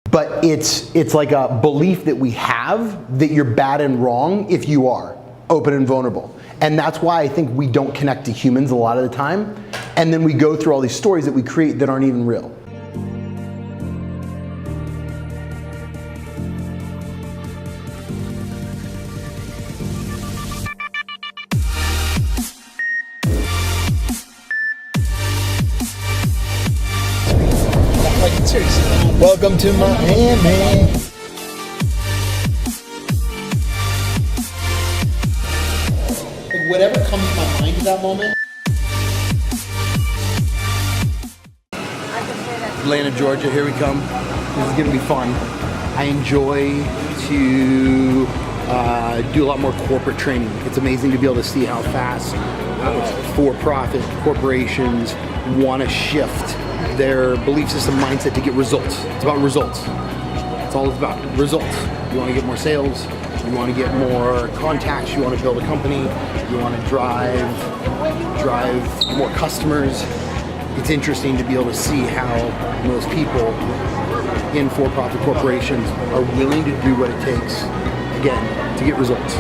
But it's like a belief that we have that you're bad and wrong if you are open and vulnerable. And that's why I think we don't connect to humans a lot of the time. And then we go through all these stories that we create that aren't even real. Welcome to Miami. Whatever comes to my mind at that moment. Atlanta, Georgia, here we come. This is gonna be fun. I enjoy to do a lot more corporate training. It's amazing to be able to see how fast for-profit corporations want to shift their belief system mindset to get results. It's about results. It's all about results. You want to get more sales, you want to get more contacts, you want to build a company, you want to drive more customers. It's interesting to be able to see how most people in for-profit corporations are willing to do what it takes, again, to get results.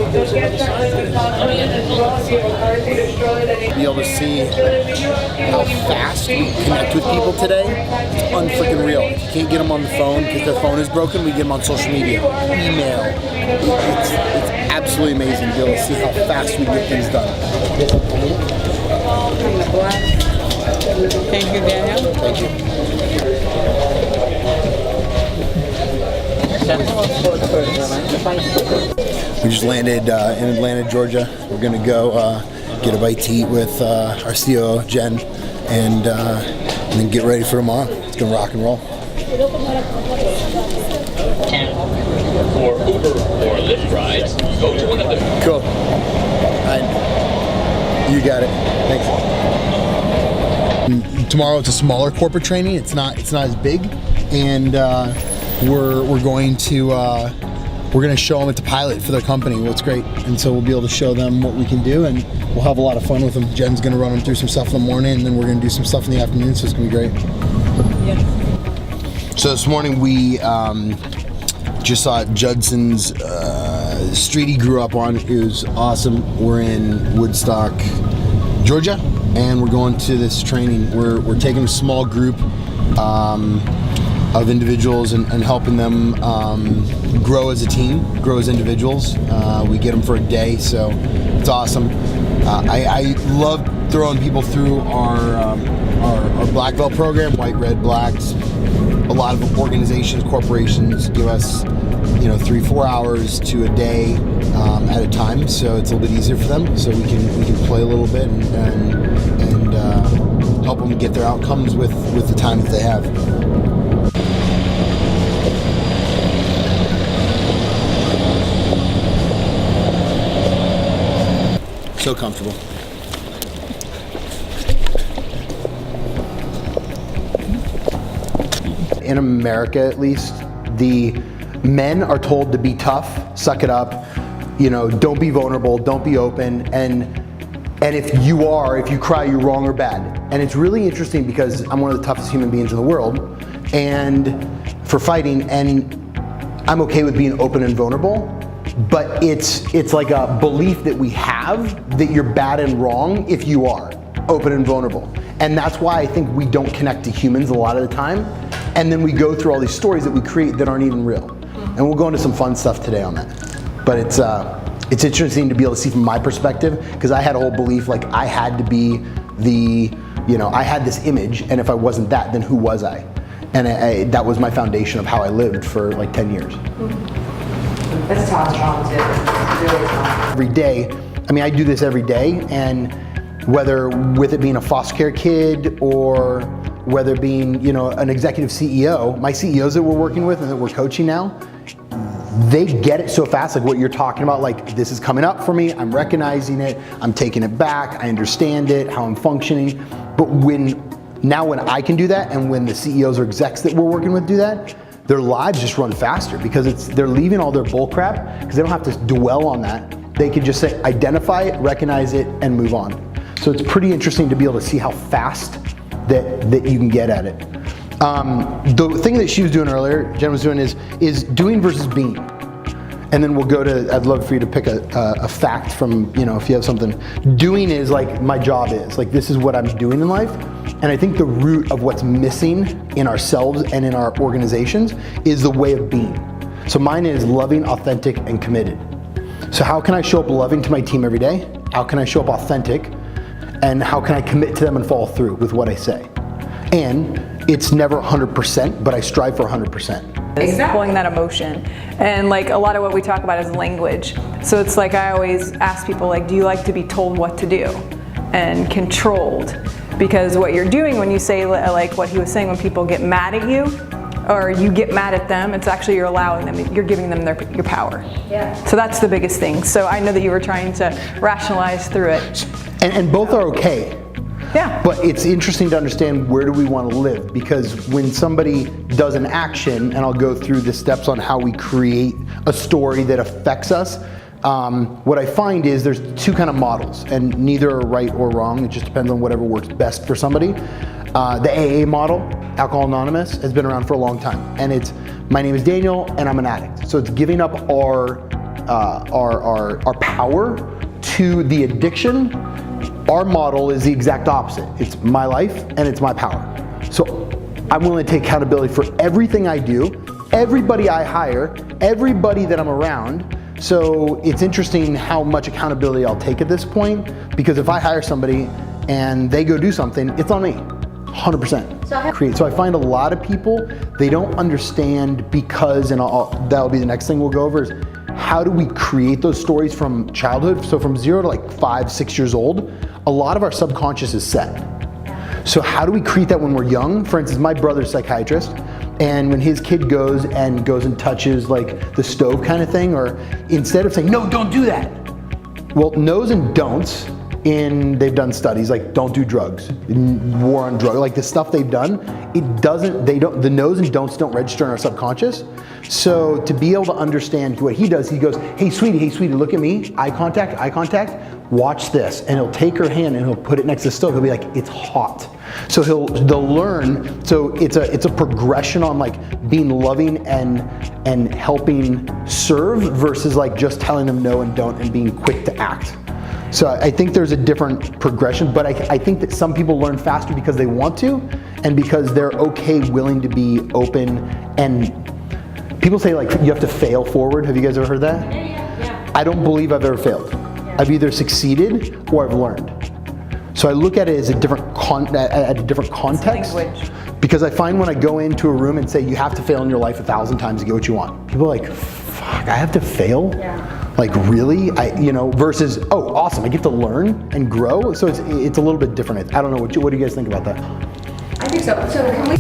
Be able to see how fast we connect with people today, it's unfreaking real. If you can't get them on the phone because their phone is broken, we get them on social media, email. It's absolutely amazing to be able to see how fast we get things done. Thank you, Daniel. Thank you. We just landed in Atlanta, Georgia. We're gonna go get a bite to eat with our CEO, Jen, and then get ready for tomorrow. It's gonna rock and roll. For Uber or Lyft rides, go to one of them. Cool. You got it. Thanks. Tomorrow it's a smaller corporate training. It's not as big, and we're going to show them it's a pilot for their company, what's great, and so we'll be able to show them what we can do, and we'll have a lot of fun with them. Jen's going to run them through some stuff in the morning, and then we're going to do some stuff in the afternoon, so it's going to be great. Yeah. So this morning we just saw Judson's street he grew up on. It was awesome. We're in Woodstock, Georgia, and we're going to this training. We're taking a small group of individuals and helping them grow as a team, grow as individuals. We get them for a day, so it's awesome. I love throwing people through our black belt program, white, red, blacks. A lot of organizations, corporations give us 3-4 hours to a day at a time, so it's a little bit easier for them. So we can play a little bit and help them get their outcomes with the time that they have. So comfortable. In America, at least, the men are told to be tough, suck it up, don't be vulnerable, don't be open, and if you cry, you're wrong or bad. And it's really interesting because I'm one of the toughest human beings in the world, and for fighting, and I'm okay with being open and vulnerable. But it's like a belief that we have that you're bad and wrong if you are open and vulnerable. And that's why I think we don't connect to humans a lot of the time. And then we go through all these stories that we create that aren't even real. And we'll go into some fun stuff today on that. But it's interesting to be able to see from my perspective, because I had a whole belief like I had to be I had this image, and if I wasn't that, then who was I? And that was my foundation of how I lived for like 10 years. That's trauma too. It's really tough. Every day, I do this every day, and whether with it being a foster care kid or whether being, an executive CEO, my CEOs that we're working with and that we're coaching now, they get it so fast, like what you're talking about, like this is coming up for me, I'm recognizing it, I'm taking it back, I understand it, how I'm functioning. But when I can do that, and when the CEOs or execs that we're working with do that, their lives just run faster because they're leaving all their bull crap because they don't have to dwell on that. They can just say, identify it, recognize it, and move on. So it's pretty interesting to be able to see how fast that you can get at it. The thing that she was doing earlier, Jen was doing, is doing versus being. And then we'll go to, I'd love for you to pick a fact from, if you have something. Doing is like my job is, like this is what I'm doing in life. And I think the root of what's missing in ourselves and in our organizations is the way of being. So mine is loving, authentic, and committed. So how can I show up loving to my team every day? How can I show up authentic? And how can I commit to them and follow through with what I say? And it's never 100%, but I strive for 100%. Exactly. Pulling that emotion. And like a lot of what we talk about is language. So it's like I always ask people, like, do you like to be told what to do and controlled? Because what you're doing when you say, like what he was saying, when people get mad at you or you get mad at them, it's actually you're allowing them, you're giving them your power. Yeah. So that's the biggest thing. So I know that you were trying to rationalize through it. And both are okay. Yeah. But it's interesting to understand where do we want to live, because when somebody does an action, and I'll go through the steps on how we create a story that affects us, what I find is there's two kind of models, and neither are right or wrong. It just depends on whatever works best for somebody. The AA model, Alcohol Anonymous, has been around for a long time, and it's my name is Daniel and I'm an addict. So it's giving up our power to the addiction. Our model is the exact opposite. It's my life and it's my power. So I'm willing to take accountability for everything I do, everybody I hire, everybody that I'm around. So it's interesting how much accountability I'll take at this point, because if I hire somebody and they go do something, it's on me, 100%. So I find a lot of people, they don't understand, because, and that'll be the next thing we'll go over, is how do we create those stories from childhood? So from 0 to like 5, 6 years old, a lot of our subconscious is set. So how do we create that when we're young? For instance, my brother's a psychiatrist, and when his kid goes and touches like the stove kind of thing, or instead of saying, no, don't do that. Well, no's and don'ts, they've done studies like don't do drugs, war on drugs, like the stuff they've done, the no's and don'ts don't register in our subconscious. So to be able to understand what he does, he goes, hey sweetie, look at me, eye contact, watch this. And he'll take her hand and he'll put it next to the stove. He'll be like, it's hot. So they'll learn. So it's a progression on like being loving and helping serve versus like just telling them no and don't and being quick to act. So I think there's a different progression, but I think that some people learn faster because they want to, and because they're okay, willing to be open. And people say like you have to fail forward. Have you guys ever heard that? Yeah. I don't believe I've ever failed. Yeah. I've either succeeded or I've learned. So I look at it as a different context. Language. Because I find when I go into a room and say you have to fail in your life 1,000 times to get what you want, people are like, fuck, I have to fail? Yeah. Like really? Versus, oh, awesome, I get to learn and grow. So it's a little bit different. I don't know, what do you guys think about that? I think so. So can we?